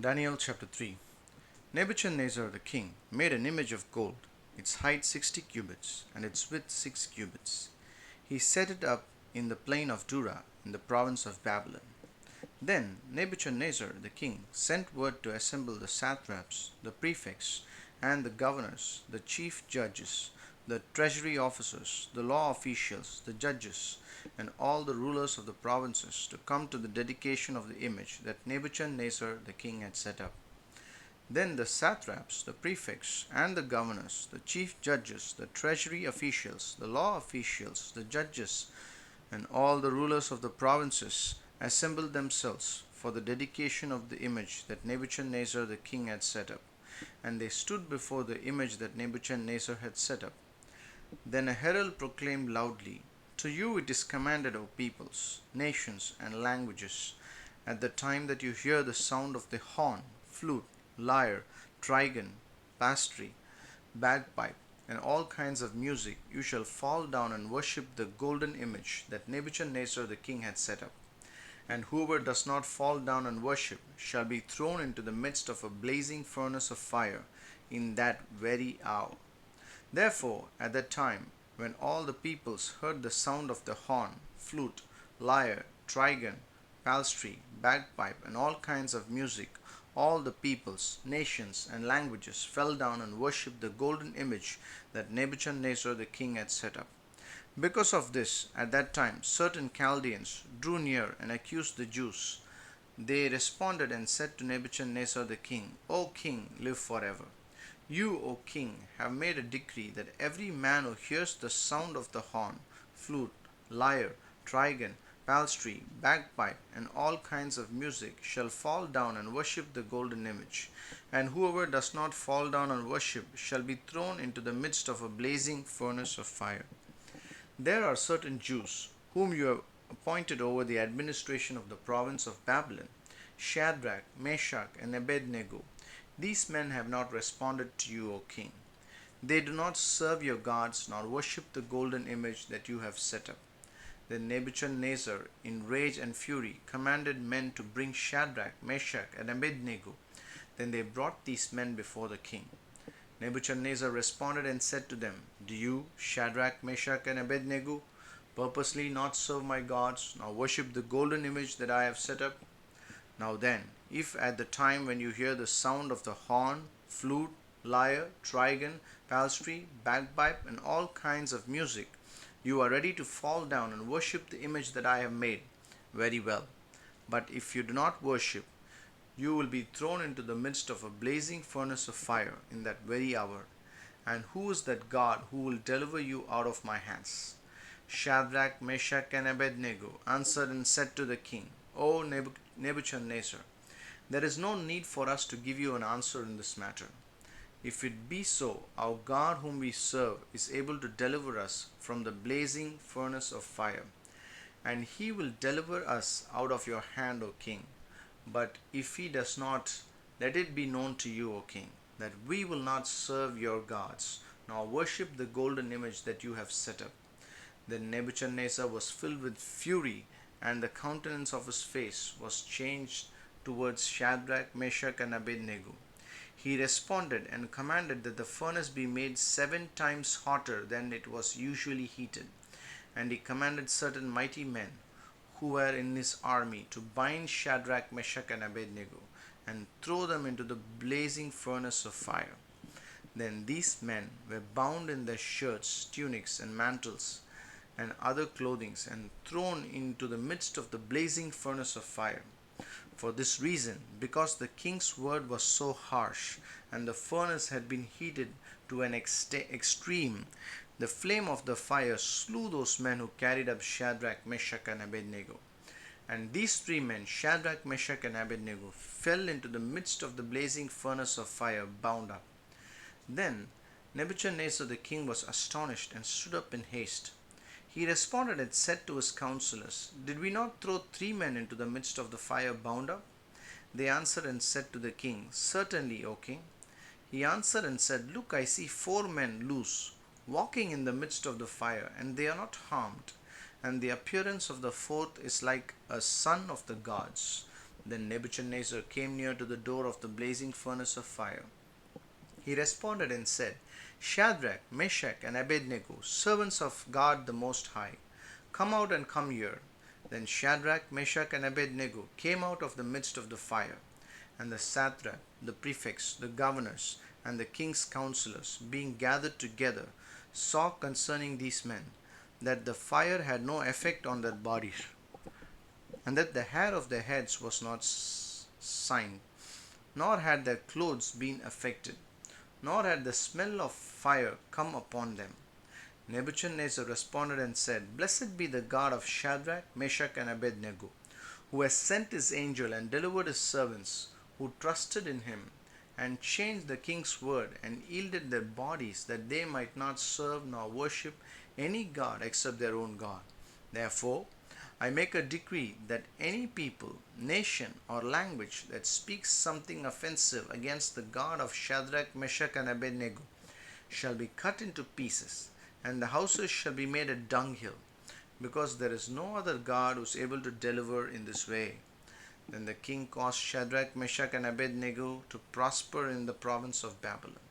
Daniel chapter 3. Nebuchadnezzar the king made an image of gold, its height 60 cubits, and its width 6 cubits. He set it up in the plain of Dura, in the province of Babylon. Then Nebuchadnezzar the king sent word to assemble the satraps, the prefects, and the governors, the chief judges, the treasury officers, the law officials, the judges, and all the rulers of the provinces to come to the dedication of the image that Nebuchadnezzar the king had set up. Then the satraps, the prefects, and the governors, the chief judges, the treasury officials, the law officials, the judges, and all the rulers of the provinces assembled themselves for the dedication of the image that Nebuchadnezzar the king had set up. And they stood before the image that Nebuchadnezzar had set up. Then a herald proclaimed loudly, "To you it is commanded, O peoples, nations, and languages, at the time that you hear the sound of the horn, flute, lyre, trigon, psaltery, bagpipe, and all kinds of music, you shall fall down and worship the golden image that Nebuchadnezzar the king had set up. And whoever does not fall down and worship shall be thrown into the midst of a blazing furnace of fire in that very hour." Therefore, at that time, when all the peoples heard the sound of the horn, flute, lyre, trigon, psaltery, bagpipe, and all kinds of music, all the peoples, nations, and languages fell down and worshipped the golden image that Nebuchadnezzar the king had set up. Because of this, at that time, certain Chaldeans drew near and accused the Jews. They responded and said to Nebuchadnezzar the king, "O king, live forever. You, O king, have made a decree that every man who hears the sound of the horn, flute, lyre, trigon, psaltery, bagpipe, and all kinds of music shall fall down and worship the golden image, and whoever does not fall down and worship shall be thrown into the midst of a blazing furnace of fire. There are certain Jews whom you have appointed over the administration of the province of Babylon, Shadrach, Meshach, and Abednego. These men have not responded to you, O king. They do not serve your gods nor worship the golden image that you have set up." Then Nebuchadnezzar, in rage and fury, commanded men to bring Shadrach, Meshach, and Abednego. Then they brought these men before the king. Nebuchadnezzar responded and said to them, "Do you, Shadrach, Meshach, and Abednego, purposely not serve my gods, nor worship the golden image that I have set up? Now then, if at the time when you hear the sound of the horn, flute, lyre, trigon, psaltery, bagpipe, and all kinds of music, you are ready to fall down and worship the image that I have made, very well. But if you do not worship, you will be thrown into the midst of a blazing furnace of fire in that very hour. And who is that God who will deliver you out of my hands?" Shadrach, Meshach, and Abednego answered and said to the king, "O Nebuchadnezzar, there is no need for us to give you an answer in this matter. If it be so, our God whom we serve is able to deliver us from the blazing furnace of fire, and he will deliver us out of your hand, O king. But if he does not, let it be known to you, O king, that we will not serve your gods, nor worship the golden image that you have set up." Then Nebuchadnezzar was filled with fury, and the countenance of his face was changed towards Shadrach, Meshach, and Abednego. He responded and commanded that the furnace be made 7 times hotter than it was usually heated. And he commanded certain mighty men who were in his army to bind Shadrach, Meshach, and Abednego and throw them into the blazing furnace of fire. Then these men were bound in their shirts, tunics, and mantles and other clothings and thrown into the midst of the blazing furnace of fire. For this reason, because the king's word was so harsh and the furnace had been heated to an extreme, the flame of the fire slew those men who carried up Shadrach, Meshach, and Abednego. And these 3 men, Shadrach, Meshach, and Abednego, fell into the midst of the blazing furnace of fire, bound up. Then Nebuchadnezzar the king was astonished and stood up in haste. He responded and said to his counselors, "Did we not throw 3 men into the midst of the fire, bound up?" They answered and said to the king, "Certainly, O king." He answered and said, "Look, I see 4 men loose, walking in the midst of the fire, and they are not harmed. And the appearance of the fourth is like a son of the gods. Then Nebuchadnezzar came near to the door of the blazing furnace of fire. He responded and said, Shadrach, Meshach, and Abednego, servants of God the Most High, come out and come here. Then Shadrach, Meshach, and Abednego came out of the midst of the fire. And the satrap, the prefects, the governors, and the king's counselors, being gathered together, saw concerning these men that the fire had no effect on their bodies, and that the hair of their heads was not singed, nor had their clothes been affected, nor had the smell of fire come upon them. Nebuchadnezzar responded and said, Blessed be the God of Shadrach, Meshach, and Abednego, who has sent his angel and delivered his servants who trusted in him, and changed the king's word, and yielded their bodies that they might not serve nor worship any god except their own God. Therefore, I make a decree that any people, nation, or language that speaks something offensive against the God of Shadrach, Meshach, and Abednego shall be cut into pieces, and the houses shall be made a dunghill, because there is no other God who is able to deliver in this way. Then the king caused Shadrach, Meshach, and Abednego to prosper in the province of Babylon.